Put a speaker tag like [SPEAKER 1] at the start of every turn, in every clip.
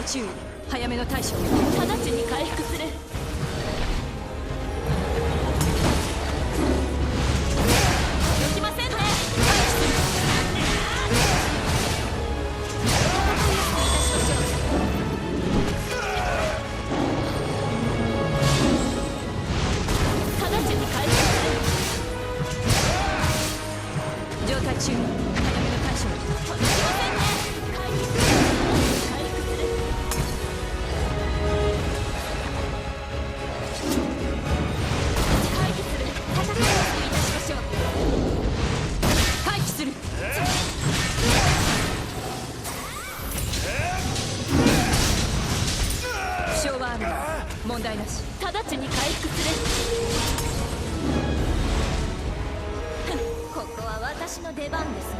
[SPEAKER 1] 注意。早めの対処を。
[SPEAKER 2] 直ちに回復する。できませんね。
[SPEAKER 1] 状態中、早めの対処を。問題なし。
[SPEAKER 2] 直ちに回復する。ここは私の出番ですね。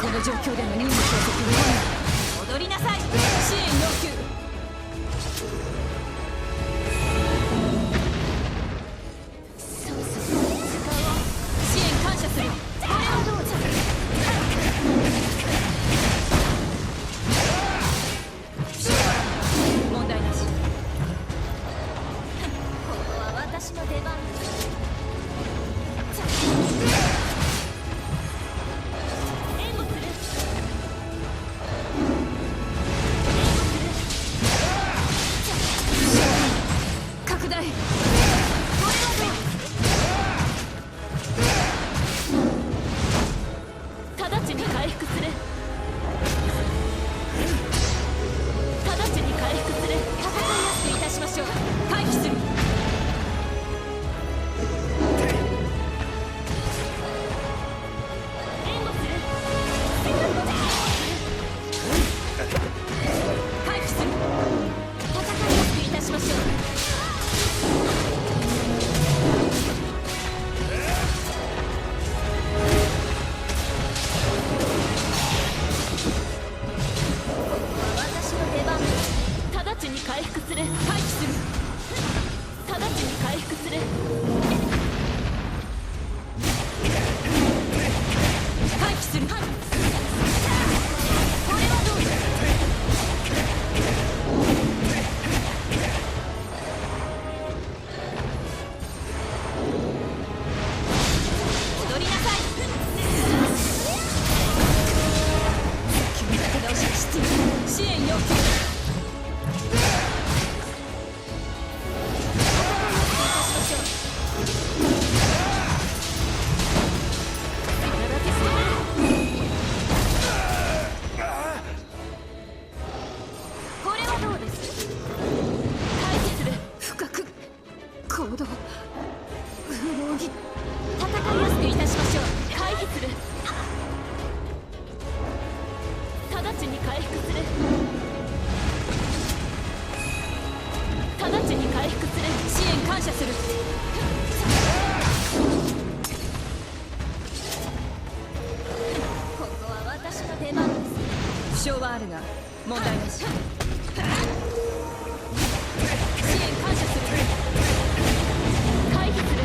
[SPEAKER 1] この状況での任務継続無理。踊りなさい。支援要求。負傷はあるが問題なし。支援感謝する。回避する。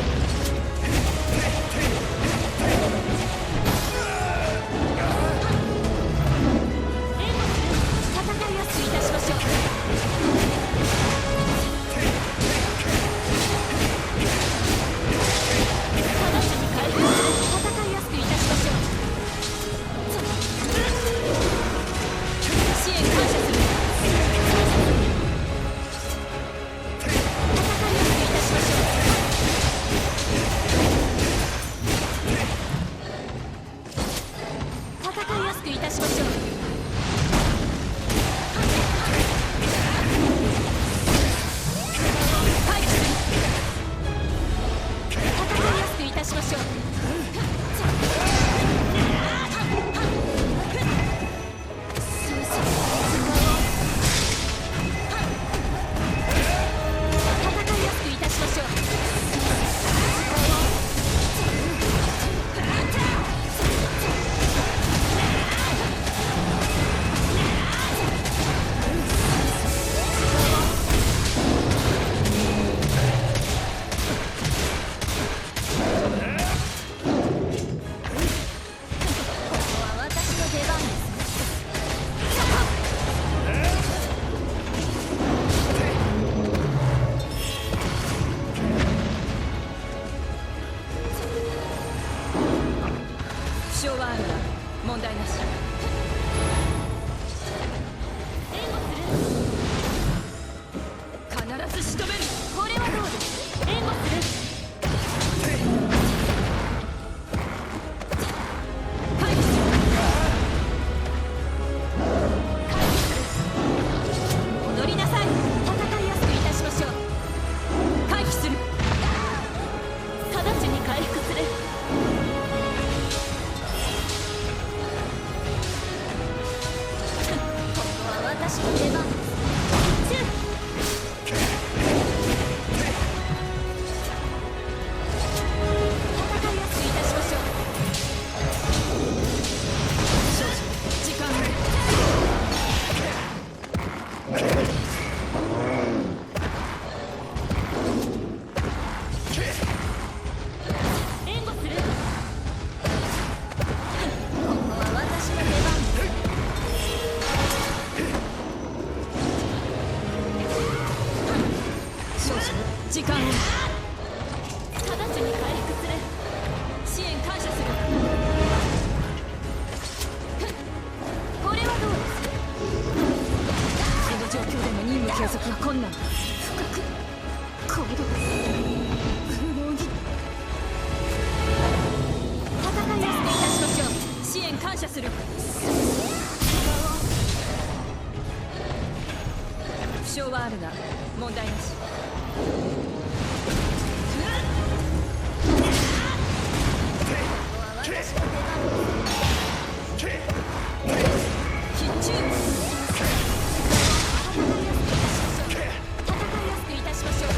[SPEAKER 1] 援護する。戦いやすくいたしましょう。直ちに回復する。戦いやすくいたしましょう。支援感謝する。戦いやすくいたしましょう。回避する。戦いやすくいたしましょう。傷はあるが問題なし。
[SPEAKER 2] 援護する。
[SPEAKER 1] 必ず仕留める。
[SPEAKER 2] これはどうです。援護する。
[SPEAKER 1] 回避する。踊りなさい。
[SPEAKER 2] 戦いやすくいたしましょう。
[SPEAKER 1] 回避する。
[SPEAKER 2] 直ちに回復する。ここは私の出番です。チュッ。戦いやすくいたしましょう。
[SPEAKER 1] 少々時間を。
[SPEAKER 2] 援護する。ここは私の出番です。
[SPEAKER 1] 少々時間を。
[SPEAKER 2] 直ちに回復する。
[SPEAKER 1] 支援感謝する。
[SPEAKER 2] これはどうです。
[SPEAKER 1] この状況でも任務継続は困難。深く行動不能に。
[SPEAKER 2] 戦いやすくいたしましょう。
[SPEAKER 1] 支援感謝する。負傷はあるが問題なし。
[SPEAKER 2] 私の出番です。
[SPEAKER 1] 必中。
[SPEAKER 2] 戦いやすくいたしましょう。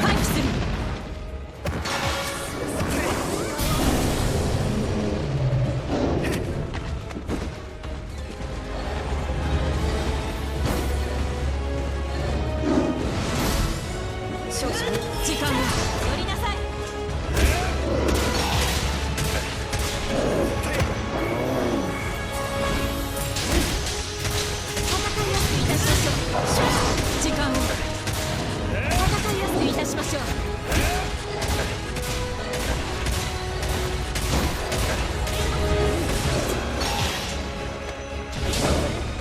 [SPEAKER 1] 回避する。少々時間を。
[SPEAKER 2] 寄りなさい。戦いやすくいたしましょう。
[SPEAKER 1] 時間を。
[SPEAKER 2] 戦いやすくいたしましょう。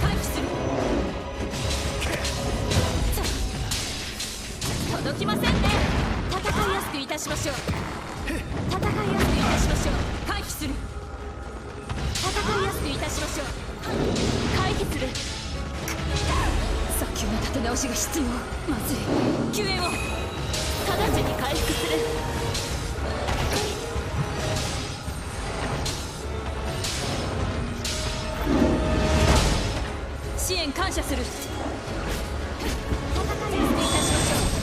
[SPEAKER 1] 回避する。届きませんね。
[SPEAKER 2] 戦いやすくいたしましょう。戦いやすくいたしましょう。
[SPEAKER 1] 回避する。
[SPEAKER 2] 戦いやすくいたしましょう。回避する。
[SPEAKER 1] 早急な立て直しが必要。まずい。救援を。
[SPEAKER 2] 直ちに回復する。
[SPEAKER 1] 支援感謝する。
[SPEAKER 2] 戦いやすくいたしましょう。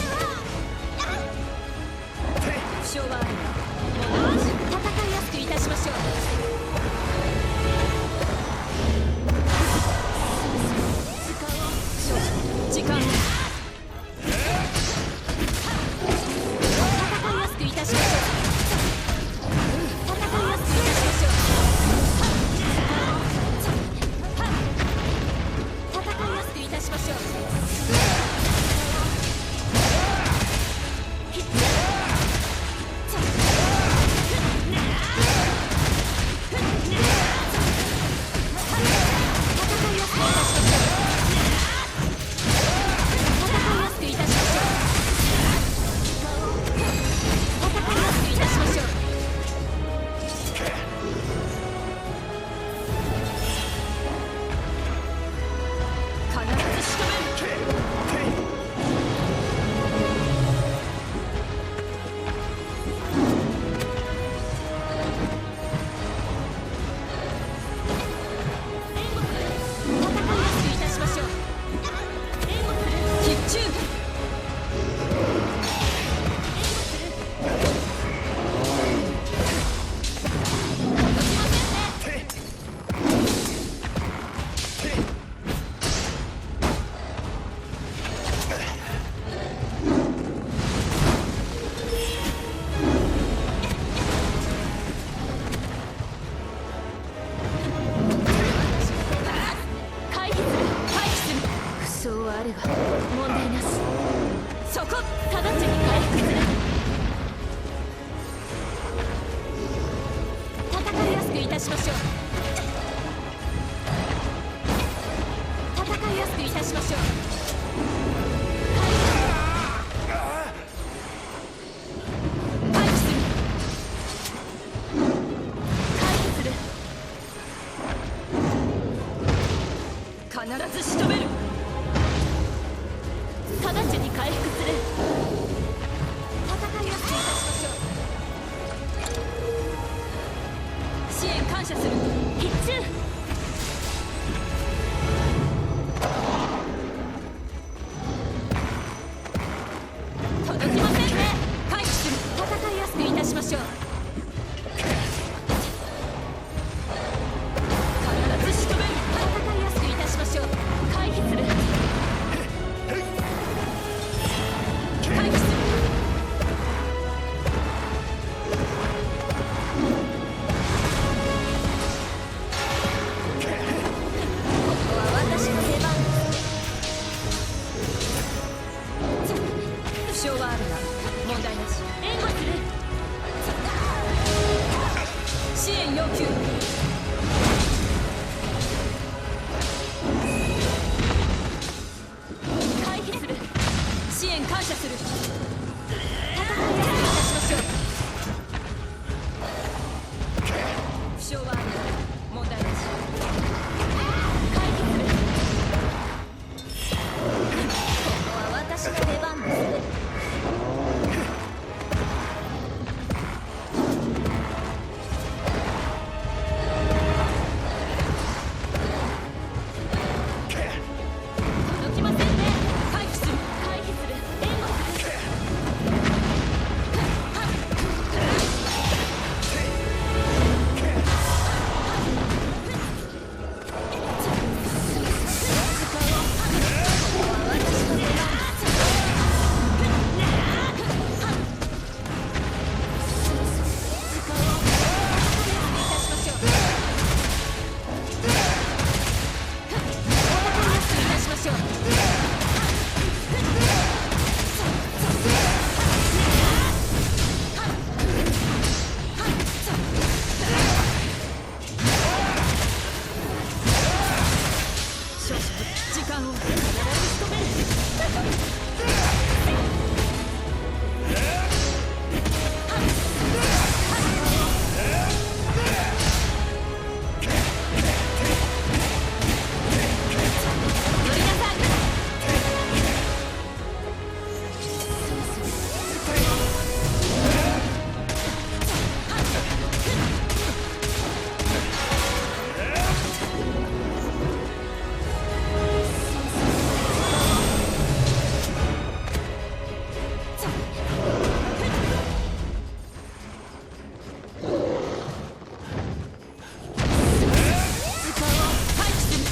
[SPEAKER 1] 負傷はあるが問題なし。
[SPEAKER 2] 戦いやすくいたしましょう。
[SPEAKER 1] 少々時間を。
[SPEAKER 2] 戦いやすくいたしましょう。戦いやすくいたしましょう。戦いやすくいたしましょう。戦いやすくいたしましょう。戦いやすくいたしましょう。たしましょう。戦いやすくいたしましょう。回避する。回避する。
[SPEAKER 1] 必ず仕留める。
[SPEAKER 2] 直ちに回復する。戦いやすくいたしましょう。
[SPEAKER 1] 支援感謝する。
[SPEAKER 2] 必中。
[SPEAKER 1] 届きませんね。回避する。
[SPEAKER 2] 戦いやすくいたしましょう。
[SPEAKER 1] 必ず仕留める。
[SPEAKER 2] 戦いやすくいたしましょう。回避する。
[SPEAKER 1] 回避する。
[SPEAKER 2] ここは私の出番。
[SPEAKER 1] 負傷はあるが問題なし。
[SPEAKER 2] 援護する。
[SPEAKER 1] 支援要求。
[SPEAKER 2] 回避する。
[SPEAKER 1] 支援感謝する。
[SPEAKER 2] 戦いやすくいたしましょう。
[SPEAKER 1] 負傷はあるが問題なし。
[SPEAKER 2] 回避する。ここは私の出番です。届きませんね。
[SPEAKER 1] 回避する。
[SPEAKER 2] 回避する。援護する。
[SPEAKER 1] 時間を。
[SPEAKER 2] 乗りなさい。
[SPEAKER 1] 回避する。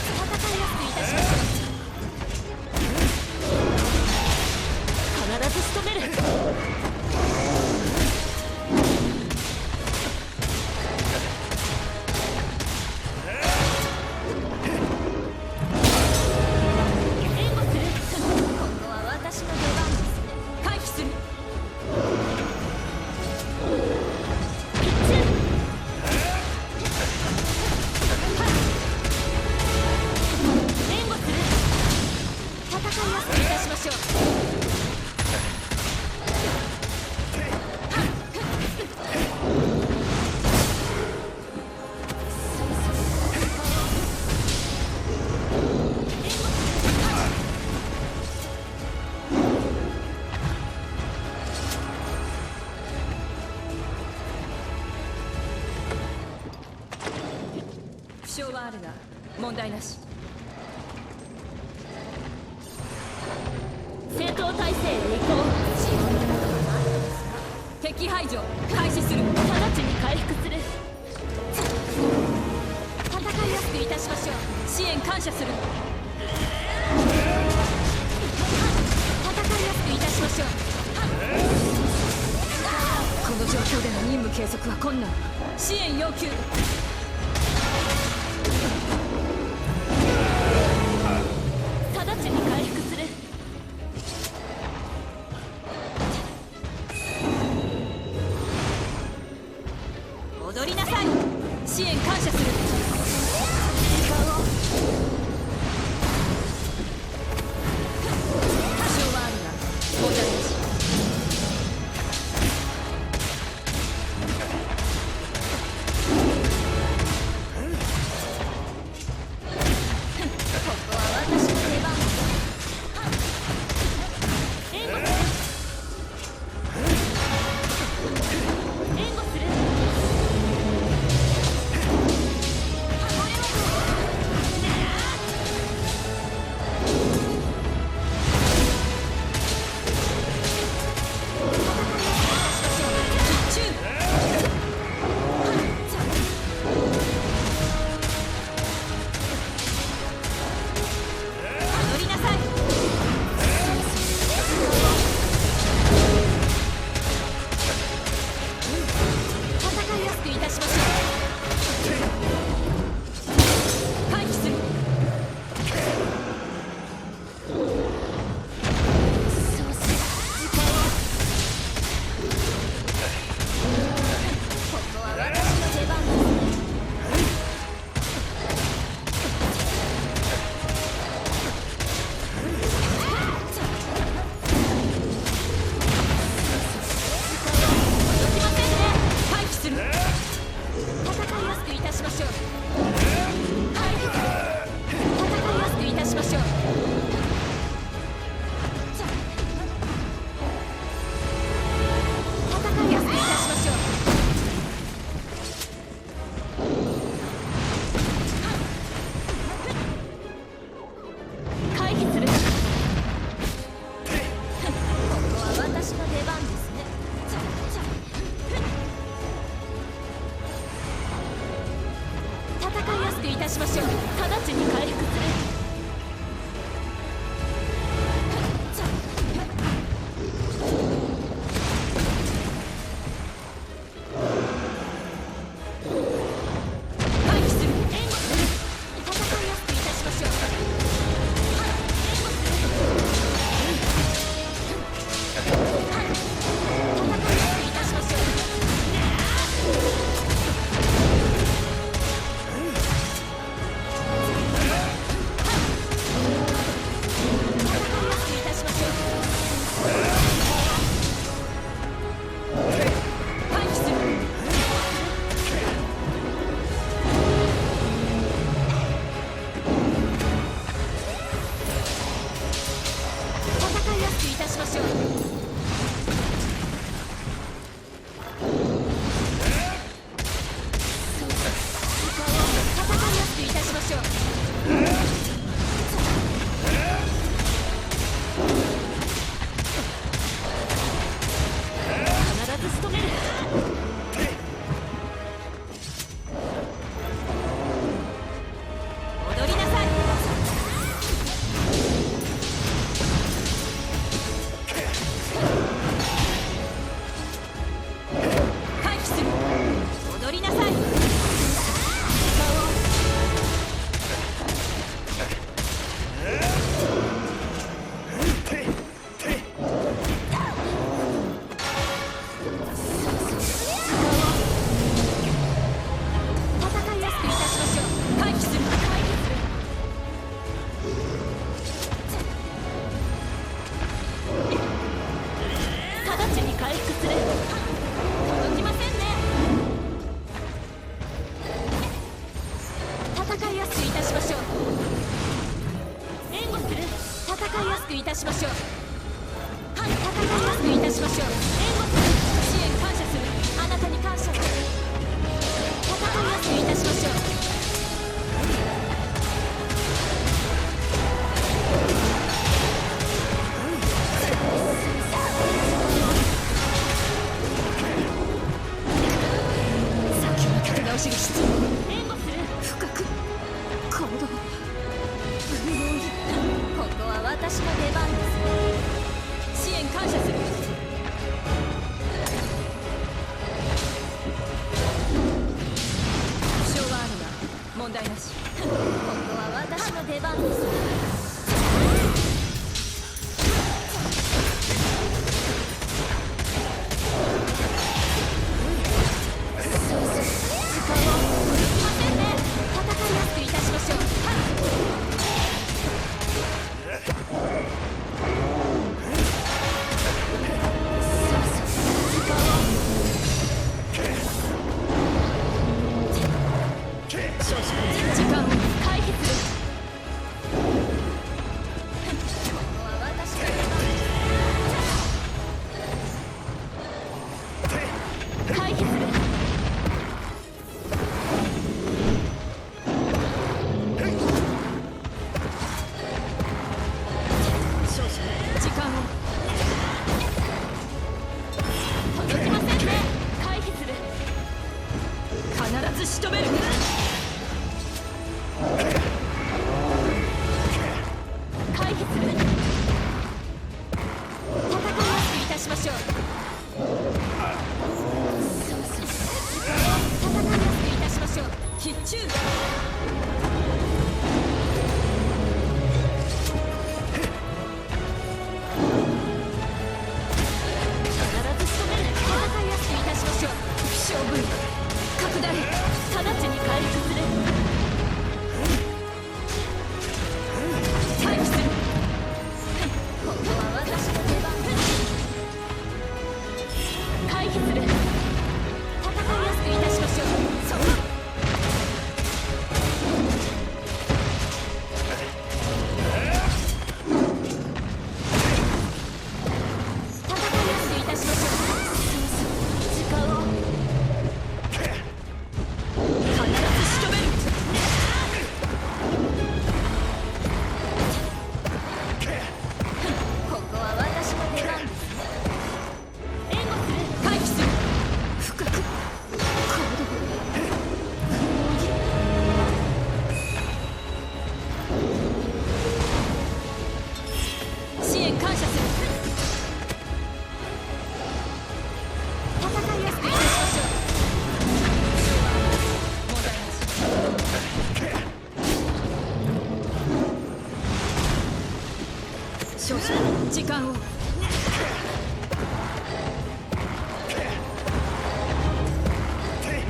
[SPEAKER 2] 戦いやすくいたしましょう。必ず仕留める。援護する。ここは私の出番です。
[SPEAKER 1] 回避する。
[SPEAKER 2] 必中。援護する。戦いやすくいたしましょう。
[SPEAKER 1] 負傷はあるが問題なし。
[SPEAKER 2] 戦闘態勢へ移行。
[SPEAKER 1] 敵排除開始する。
[SPEAKER 2] 直ちに回復する。戦いやすくいたしましょう。
[SPEAKER 1] 支援感謝する。
[SPEAKER 2] 戦いやすくいたしましょう。
[SPEAKER 1] この状況での任務継続は困難。支援要求。
[SPEAKER 2] 直ちに回復する。踊りなさい。支援感謝する。時間を。多少はあるが問題なし。ここは私の出番。援護する。援護する。いたしましょう。直ちに回復する。回避する。援護する。戦いやすくいたしましょう。援護する。戦いやすくいたしましょう。戦いやすくいたしましょう。はい、戦いやすくいたしましょう。援護する。支援感謝する。あなたに感謝する。戦いやすくいたしましょう。先に立て直しが必要。援護する。深く行動。ここは私の出番です。回避する。
[SPEAKER 1] 少々時間を。
[SPEAKER 2] 届きませんね。回避する。
[SPEAKER 1] 必ず仕留める。
[SPEAKER 2] 回避する。戦いやすくいたしましょう。戦いやすくいたしましょう。
[SPEAKER 1] 必中。
[SPEAKER 2] 必ず仕留める。戦いやすくいたしましょう。
[SPEAKER 1] 勝負拡大。
[SPEAKER 2] 直ちに回復する。
[SPEAKER 1] 回避する。
[SPEAKER 2] ここは私の出番。回避する。戦いやすくいたしましょう。
[SPEAKER 1] そこ。
[SPEAKER 2] 戦いやすくいたしましょう。時間を。
[SPEAKER 1] 必ず仕留める。
[SPEAKER 2] ここは私の出番です。援護する。
[SPEAKER 1] 回避する。深く行動。支援感謝する。
[SPEAKER 2] 戦いやすくいたしましょう。
[SPEAKER 1] 問題なし。少々時間を。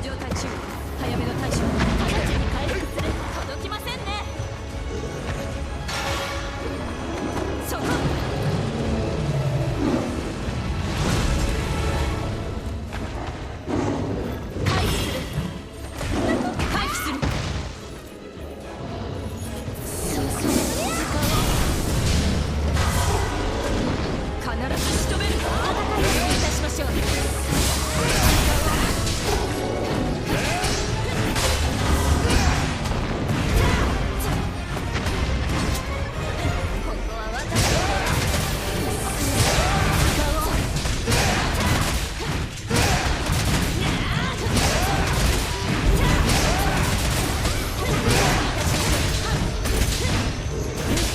[SPEAKER 1] 状態中。早めの対処。
[SPEAKER 2] 直ちに回復する。届きませんね。
[SPEAKER 1] そこ。
[SPEAKER 2] 回避する。
[SPEAKER 1] 回避する。必ず仕留める。
[SPEAKER 2] 戦いやすくいたしましょう。ここは私の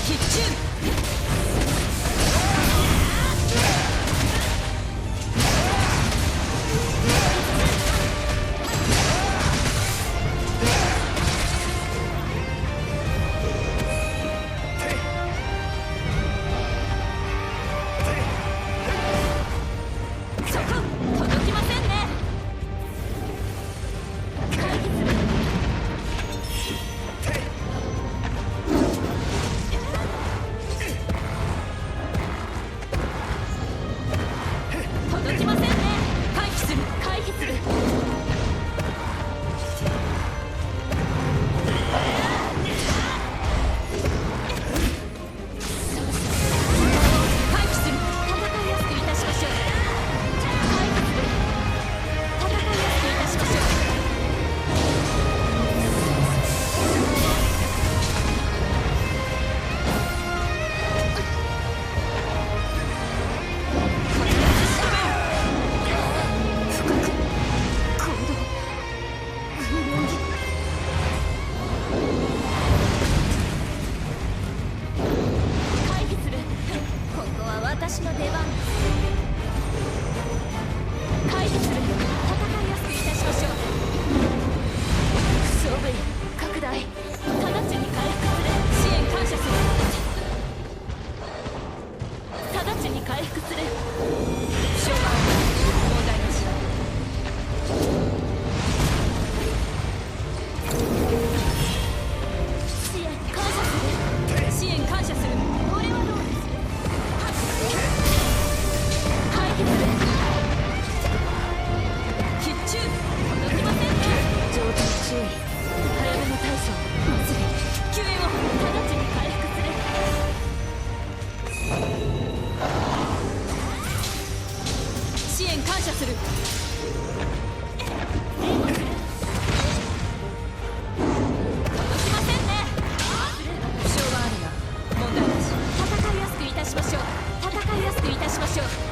[SPEAKER 1] 必中。
[SPEAKER 2] そこ届きませんね。回避する。届きませんね。
[SPEAKER 1] 回避する。
[SPEAKER 2] 回避する。
[SPEAKER 1] 回避する。
[SPEAKER 2] 戦いやすくいたしましょう。回避する。戦いやすくいたしましょう。
[SPEAKER 1] 深く行動。
[SPEAKER 2] 回避する。ここは私の出番です。回避する。戦いやすくいたしましょう。勝負拡大。直ちに回復する。
[SPEAKER 1] 支援感謝する。
[SPEAKER 2] 直ちに回復する。
[SPEAKER 1] 勝負問題なし。
[SPEAKER 2] 支援感謝する。
[SPEAKER 1] 支援感謝する。
[SPEAKER 2] これはどうです。回避する。
[SPEAKER 1] 必中。
[SPEAKER 2] 届きませんね。
[SPEAKER 1] 状態注意。早めの対処。まずい。救援を。
[SPEAKER 2] 直ちに回復する。
[SPEAKER 1] 支援感謝する。
[SPEAKER 2] きませんね。
[SPEAKER 1] 負傷はあるが問題なし。
[SPEAKER 2] 戦いやすくいたしましょう。戦いやすくいたしましょう。